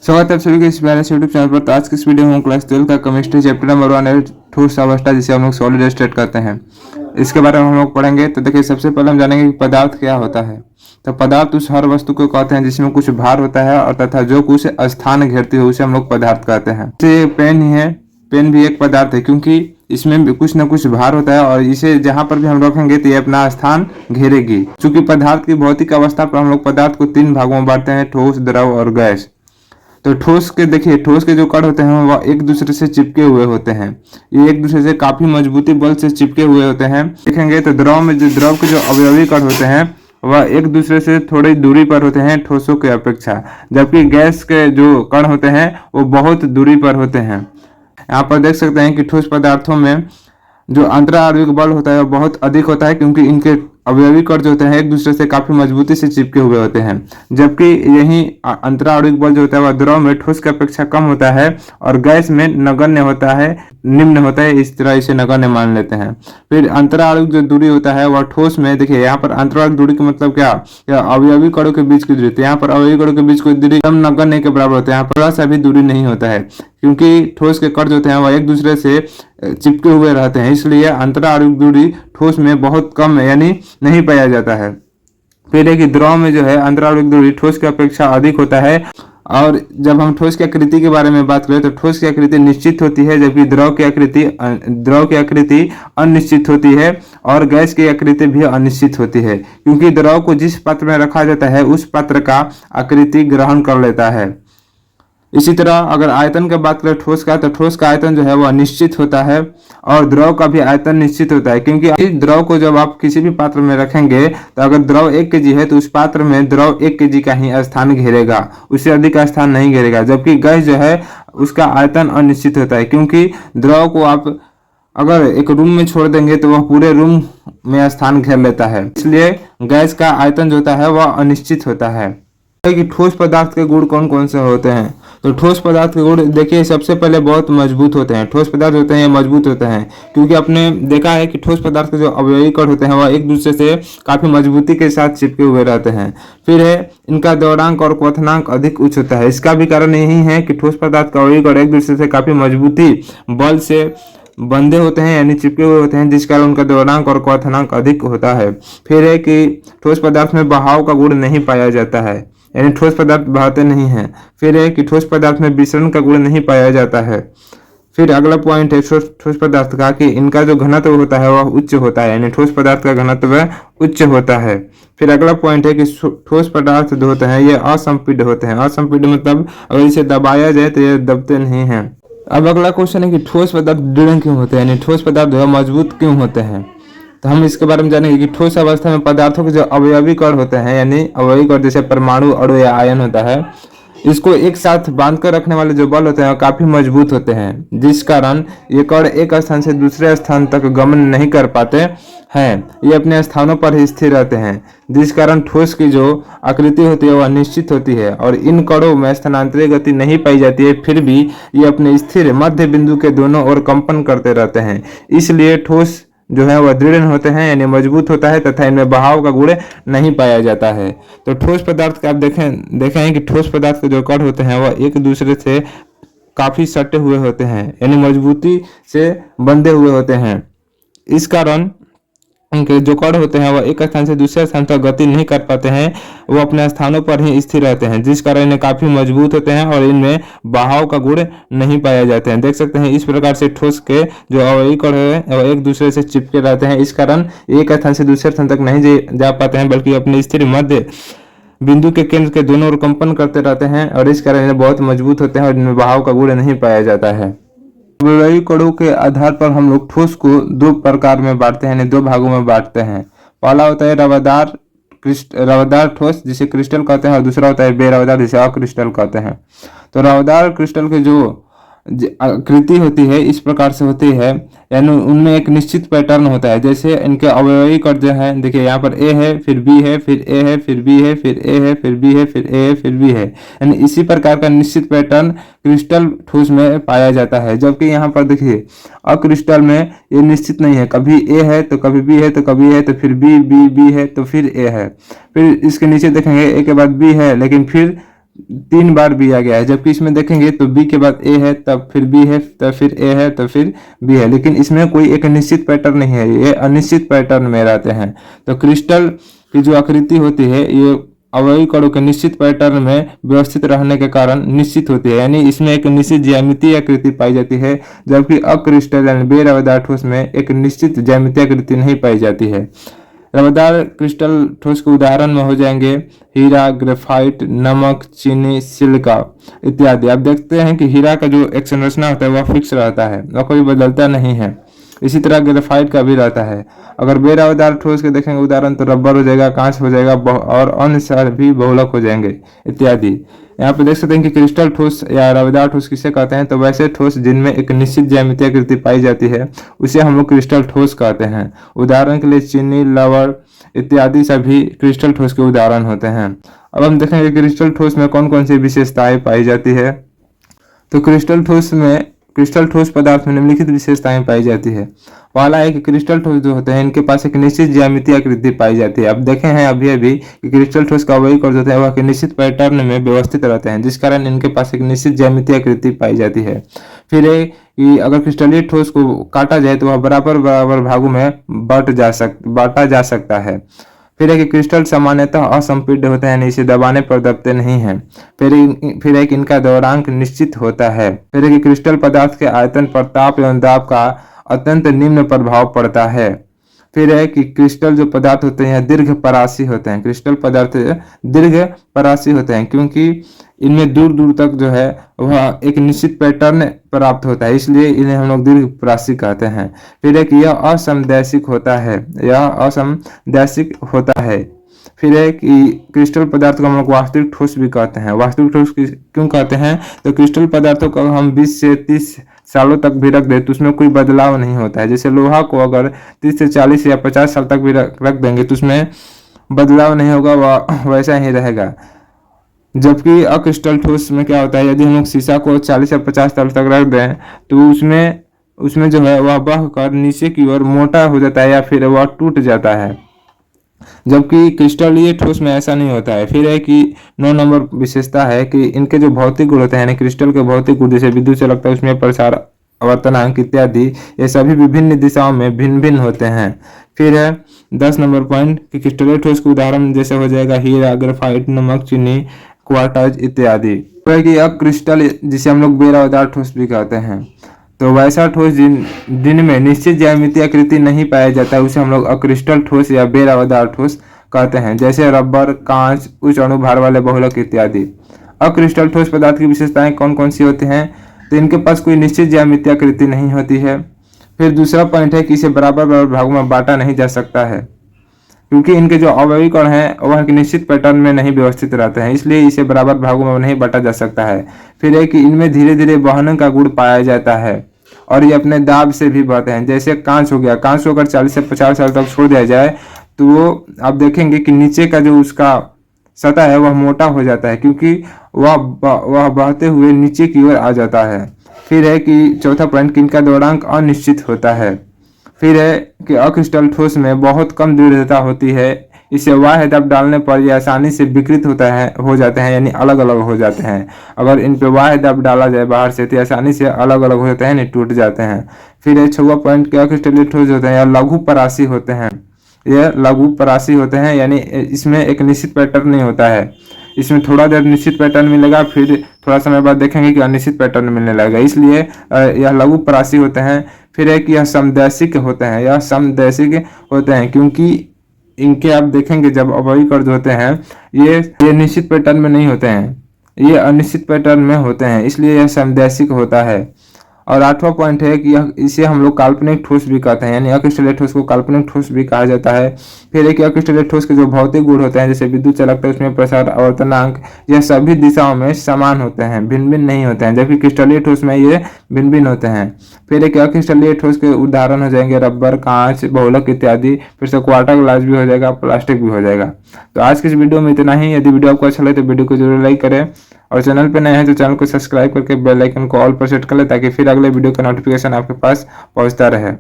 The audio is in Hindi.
स्वागत है आप सभी के इस प्यारे से यूट्यूब चैनल पर। तो आज की इस वीडियो में हम क्लास 12 का केमिस्ट्री चैप्टर नंबर 1 है ठोस अवस्था, जिसे हम लोग सॉलिड स्टेट कहते हैं, इसके बारे में हम लोग पढ़ेंगे। तो देखिए, सबसे पहले हम जानेंगे कि पदार्थ क्या होता है। तो पदार्थ उस हर वस्तु को कहते हैं जिसमें कुछ भार होता है और तथा जो कुछ स्थान घेरती है उसे हम लोग पदार्थ कहते हैं। जैसे पेन ही है, पेन भी एक पदार्थ है क्योंकि इसमें भी कुछ न कुछ भार होता है और इसे जहां पर भी हम रखेंगे तो ये अपना स्थान घेरेगी। चूंकि पदार्थ की भौतिक अवस्था पर हम लोग पदार्थ को 3 भागों में बांटते हैं, ठोस, द्रव और गैस। तो ठोस के देखिए, ठोस के जो कण होते हैं वह एक दूसरे से चिपके हुए होते हैं। ये एक दूसरे से काफी मजबूती बल से चिपके हुए होते हैं। देखेंगे तो द्रव में जो द्रव के जो अवयवी कण होते हैं वह एक दूसरे से थोड़ी दूरी पर होते हैं ठोसों के अपेक्षा, जबकि गैस के जो कण होते हैं वो बहुत दूरी पर होते हैं। यहाँ पर देख सकते हैं कि ठोस पदार्थों में जो अंतराणविक बल होता है वह बहुत अधिक होता है क्योंकि इनके अवयवी कण जो होते हैं एक दूसरे से काफी मजबूती से चिपके हुए होते हैं, जबकि यही अंतराणविक बल जो होता है वह द्रव में ठोस की अपेक्षा कम होता है और गैस में नगण्य होता है, निम्न होता है। इस तरह इसे नगण्य मान लेते हैं। फिर अंतराणविक जो दूरी होता है वह ठोस में, देखिए यहाँ पर अंतराणविक दूरी का मतलब क्या, अवयवी कणों के बीच की दूरी। तो यहाँ पर अवयवी कणों के बीच की दूरी कम नगण्य के बराबर होता है। यहाँ पर थोड़ा सा भी दूरी नहीं होता है क्योंकि ठोस के कण जो होते हैं वह एक दूसरे से चिपके हुए रहते हैं, इसलिए अंतराणविक दूरी ठोस में बहुत कम यानी नहीं पाया जाता है। फिर है कि द्रव में जो है अंतराणविक दूरी ठोस की अपेक्षा अधिक होता है। और जब हम ठोस की आकृति के बारे में बात करें तो ठोस की आकृति निश्चित होती है, जबकि द्रव की आकृति अनिश्चित होती है और गैस की आकृति भी अनिश्चित होती है क्योंकि द्रव को जिस पात्र में रखा जाता है उस पात्र का आकृति ग्रहण कर लेता है। इसी तरह अगर आयतन की बात करें ठोस का, तो ठोस का आयतन जो है वह निश्चित होता है और द्रव का भी आयतन निश्चित होता है क्योंकि द्रव को जब आप किसी भी पात्र में रखेंगे तो अगर द्रव 1 kg है तो उस पात्र में द्रव 1 kg का ही स्थान घेरेगा, उससे अधिक का स्थान नहीं घेरेगा। जबकि गैस जो है उसका आयतन अनिश्चित होता है क्योंकि द्रव को आप अगर एक रूम में छोड़ देंगे तो वह पूरे रूम में स्थान घेर लेता है, इसलिए गैस का आयतन जो होता है वह अनिश्चित होता है। कि ठोस पदार्थ के गुण कौन कौन से होते हैं। तो ठोस पदार्थ के गुण देखिए, सबसे पहले बहुत मजबूत होते हैं। ठोस पदार्थ होते हैं ये मजबूत होते हैं क्योंकि आपने देखा है कि ठोस पदार्थ के जो अवयवी कण होते हैं वह एक दूसरे से काफी मजबूती के साथ चिपके हुए रहते हैं। फिर है इनका द्रव्यंक और क्वथनांक अधिक उच्च होता है। इसका भी कारण यही है कि ठोस पदार्थ का अवयवी कण एक दूसरे से काफी मजबूती बल से बंधे होते हैं यानी चिपके हुए होते हैं, जिस कारण उनका द्रव्यंक और क्वथनांक अधिक होता है। फिर है कि ठोस पदार्थ में बहाव का गुण नहीं पाया जाता है, यानी ठोस पदार्थ बहाते नहीं हैं। फिर है कि ठोस पदार्थ में विसरण का गुण नहीं पाया जाता है। फिर अगला पॉइंट है ठोस पदार्थ का कि इनका जो घनत्व होता है वह उच्च होता है, यानी ठोस पदार्थ का घनत्व उच्च होता है। फिर अगला पॉइंट है कि ठोस पदार्थ जो होते हैं ये असंपीड्य होते हैं। असंपीड्य मतलब अगर इसे दबाया जाए तो ये दबते नहीं हैं। अब अगला क्वेश्चन है कि ठोस पदार्थ दृढ़ क्यों होते हैं, यानी ठोस पदार्थ जो है मजबूत क्यों होते हैं। तो हम इसके बारे में जानेंगे कि ठोस अवस्था में पदार्थों के जो अवयवी कण होते हैं, यानी अवयवी कण जैसे परमाणु, अणु या आयन होता है, इसको एक साथ बांधकर रखने वाले जो बल होते हैं काफी मजबूत होते हैं, जिस कारण ये कण एक स्थान से दूसरे स्थान तक गमन नहीं कर पाते हैं। ये अपने स्थानों पर ही स्थिर रहते हैं, जिस कारण ठोस की जो आकृति होती है वह निश्चित होती है और इन कणों में स्थानांतरित गति नहीं पाई जाती है। फिर भी ये अपने स्थिर मध्य बिंदु के दोनों ओर कंपन करते रहते हैं, इसलिए ठोस जो है वह दृढ़ होते हैं यानी मजबूत होता है तथा इनमें बहाव का गुण नहीं पाया जाता है। तो ठोस पदार्थ का आप देखें कि ठोस पदार्थ के जो कण होते हैं वह एक दूसरे से काफी सटे हुए होते हैं, यानी मजबूती से बंधे हुए होते हैं। इस कारण इनके जो कण होते हैं वह एक स्थान से दूसरे स्थान तक गति नहीं कर पाते हैं, वो अपने स्थानों पर ही स्थिर रहते हैं, जिस कारण इन्हें काफी मजबूत होते हैं और इनमें बहाव का गुण नहीं पाया जाते हैं। देख सकते हैं इस प्रकार से ठोस के जो अवयवी कण है वह एक दूसरे से चिपके रहते हैं, इस कारण एक स्थान से दूसरे स्थान तक नहीं जा पाते हैं, बल्कि अपने स्थिर मध्य बिंदु के केंद्र के दोनों ओर कंपन करते रहते हैं और इस कारण इन्हें बहुत मजबूत होते हैं और इनमें बहाव का गुण नहीं पाया जाता है। अवयवी कणों के आधार पर हम लोग ठोस को 2 प्रकार में बांटते हैं, यानी 2 भागों में बांटते हैं। पहला होता है रवादार ठोस जिसे क्रिस्टल कहते हैं और दूसरा होता है बेरवादार जिसे अक्रिस्टल कहते हैं। तो रवादार क्रिस्टल के जो आकृति होती है इस प्रकार से होती है, यानी उनमें एक निश्चित पैटर्न होता है। जैसे इनके अवयवी कण जो है, देखिए यहाँ पर ए है, फिर बी है, फिर ए है, फिर बी है, फिर ए है, फिर बी है, फिर ए है, फिर बी है, यानी इसी प्रकार का निश्चित पैटर्न क्रिस्टल ठोस में पाया जाता है। जबकि यहाँ पर देखिए अक्रिस्टल में ये निश्चित नहीं है, कभी ए है तो कभी बी है तो कभी है तो फिर बी, बी है तो फिर ए है, फिर इसके नीचे देखेंगे ए के बाद बी है लेकिन फिर 3 बार बी आ गया है, जबकि इसमें देखेंगे तो बी के बाद ए है, तब फिर बी है, तब फिर ए है, तब फिर बी है, लेकिन इसमें कोई एक निश्चित पैटर्न नहीं है, ये अनिश्चित पैटर्न में रहते हैं। तो क्रिस्टल की जो आकृति होती है ये अवयवी कणों के निश्चित पैटर्न में व्यवस्थित रहने के कारण निश्चित होती है, यानी इसमें एक निश्चित ज्यामितीय आकृति पाई जाती है, जबकि अक्रिस्टल बेर रवेदार ठोस में एक निश्चित ज्यामितीय आकृति नहीं पाई जाती है। रवेदार क्रिस्टल ठोस के उदाहरण में हो जाएंगे हीरा, ग्रेफाइट, नमक, चीनी, सिलिका इत्यादि। आप देखते हैं कि हीरा का जो एक संरचना होता है वह फिक्स रहता है, वह कभी बदलता नहीं है। इसी तरह ग्रेफाइट का भी रहता है। अगर बेरवेदार ठोस के देखेंगे उदाहरण तो रबर हो जाएगा, कांच हो जाएगा और अन्य सारे भी बहुलक हो जाएंगे इत्यादि। यहाँ पे देख सकते हैं कि क्रिस्टल ठोस या रवेदार ठोस किसे कहते हैं, तो वैसे ठोस जिनमें एक निश्चित ज्यामितीय आकृति पाई जाती है उसे हम लोग क्रिस्टल ठोस कहते हैं। उदाहरण के लिए चीनी, लवण इत्यादि सभी क्रिस्टल ठोस के उदाहरण होते हैं। अब हम देखेंगे क्रिस्टल ठोस में कौन कौन सी विशेषताएं पाई जाती है। तो क्रिस्टल ठोस पदार्थ में निम्नलिखित विशेषताएं पाई जाती है। पहला है कि क्रिस्टल ठोस जो होते हैं इनके पास एक निश्चित ज्यामितीय आकृति पाई जाती है। अब देखे हैं अभी कि क्रिस्टल ठोस का अवयवी कण होते हैं वह निश्चित पैटर्न में व्यवस्थित रहते हैं, जिस कारण इनके पास एक निश्चित ज्यामितीय आकृति पाई जाती है। फिर है कि अगर क्रिस्टलीय ठोस को काटा जाए तो वह बराबर बराबर भागों में बांटा जा सकता है। फिर है कि क्रिस्टल सामान्यतः असंपीड्य होते हैं, यानी इसे दबाने पर दबते नहीं हैं। फिर है कि इनका द्रव्यंक निश्चित होता है। फिर है कि क्रिस्टल पदार्थ के आयतन पर ताप एवं दाब का अत्यंत निम्न प्रभाव पड़ता है। फिर है कि क्रिस्टल जो पदार्थ होते हैं दीर्घ परासी होते हैं। क्रिस्टल पदार्थ दीर्घ परासी होते हैं क्योंकि इनमें दूर दूर तक जो है वह एक निश्चित पैटर्न प्राप्त होता है, इसलिए इन्हें हम लोग दीर्घ परासी कहते हैं। फिर है कि यह असमदैशिक होता है। फिर है कि क्रिस्टल पदार्थ को हम लोग वास्तविक ठोस भी कहते हैं। वास्तविक ठोस क्यों कहते हैं, तो क्रिस्टल पदार्थों को हम 20 से 30 सालों तक भी रख दे तो उसमें कोई बदलाव नहीं होता है। जैसे लोहा को अगर 30 से 40 या 50 साल तक भी रख देंगे तो उसमें बदलाव नहीं होगा, वह वैसा ही रहेगा। जबकि अक्रिस्टल ठोस में क्या होता है, यदि हम लोग शीशा को 40 या 50 साल तक रख दें तो उसमें जो है वह बह कर नीचे की ओर मोटा हो जाता है या फिर वह टूट जाता है, जबकि क्रिस्टलीय ठोस में ऐसा नहीं होता है। फिर है कि 9 नंबर विशेषता है कि इनके जो भौतिक गुण होते हैं, यानी क्रिस्टल के भौतिक गुण जैसे विद्युत चलकता, उसमें प्रसार, आवर्तनांक इत्यादि, ये सभी विभिन्न दिशाओं में भिन्न भिन्न होते हैं। फिर है 10 नंबर पॉइंट कि क्रिस्टलीय ठोस के उदाहरण जैसे हो जाएगा हीरा, ग्रेफाइट, नमक, चीनी, क्वार्ट्ज इत्यादि। तो है कि अक्रिस्टल जिसे हम लोग बेरवेदार ठोस भी कहते हैं, तो वैसा ठोस जिनमें निश्चित ज्यामितीय आकृति नहीं पाया जाता है उसे हम लोग अक्रिस्टल ठोस या बेरवेदार ठोस कहते हैं, जैसे रबर, कांच, उच्च अणुभार वाले बहुलक इत्यादि। अक्रिस्टल ठोस पदार्थ की विशेषताएं कौन कौन सी होती हैं, तो इनके पास कोई निश्चित ज्यामितीय आकृति नहीं होती है। फिर दूसरा पॉइंट है कि इसे बराबर बराबर भागों में बांटा नहीं जा सकता है, क्योंकि इनके जो अवयवी कण हैं वह एक निश्चित पैटर्न में नहीं व्यवस्थित रहते हैं, इसलिए इसे बराबर भागों में नहीं बांटा जा सकता है। फिर है कि इनमें धीरे धीरे बहने का गुण पाया जाता है और ये अपने दाब से भी बढ़ते हैं। जैसे कांच हो गया, कांच को अगर 40 से 50 साल तक छोड़ दिया जाए तो वो आप देखेंगे कि नीचे का जो उसका सतह है वह मोटा हो जाता है, क्योंकि वह बहते हुए नीचे की ओर आ जाता है। फिर है कि चौथा पॉइंट कि इनका द्रव्यंक अनिश्चित होता है। फिर है कि अक्रिस्टल ठोस में बहुत कम दृढ़ता होती है, इसे बाह्य दबाव डालने पर ये आसानी से विकृत हो जाते हैं, यानी अलग अलग हो जाते हैं। अगर इन पे बाह्य दबाव डाला जाए बाहर से तो आसानी से अलग अलग हो जाते हैं, नहीं टूट जाते हैं। फिर 6वां पॉइंट क्या क्रिस्टलीय ठोस होते हैं या लघु परासी होते हैं। ये लघु परासी होते हैं, यानी इसमें एक निश्चित पैटर्न नहीं होता है। इसमें थोड़ा देर निश्चित पैटर्न मिलेगा, फिर थोड़ा समय बाद देखेंगे कि अनिश्चित पैटर्न मिलने लगेगा, इसलिए यह लघु परासी होते हैं। फिर है कि यह समदैशिक होते हैं, क्योंकि इनके आप देखेंगे जब अवयवी कण होते हैं ये निश्चित पैटर्न में नहीं होते हैं, ये अनिश्चित पैटर्न में होते हैं, इसलिए यह समदैशिक होता है। और 8वां पॉइंट है कि इसे हम लोग काल्पनिक ठोस भी कहते हैं, यानी अक्रिस्टलीय ठोस को काल्पनिक ठोस भी कहा जाता है। फिर है कि अक्रिस्टलीय ठोस के जो भौतिक गुण होते हैं जैसे विद्युत चलकता, उसमें प्रसार, आवर्तनांक, यह सभी दिशाओं में समान होते हैं, भिन्न भिन्न नहीं होते हैं, जबकि क्रिस्टलीय ठोस में ये भिन्न भिन्न होते हैं। फिर है कि अक्रिस्टलीय ठोस के उदाहरण हो जाएंगे रबर, कांच, बहुलक इत्यादि। फिर से क्वार्टर ग्लास भी हो जाएगा, प्लास्टिक भी हो जाएगा। तो आज की इस वीडियो में इतना ही। यदि वीडियो आपको अच्छा लगे तो वीडियो को जरूर लाइक करें और चैनल पे नए हैं तो चैनल को सब्सक्राइब करके बेल आइकन को ऑल पर सेट कर ले, ताकि फिर अगले वीडियो का नोटिफिकेशन आपके पास पहुंचता रहे।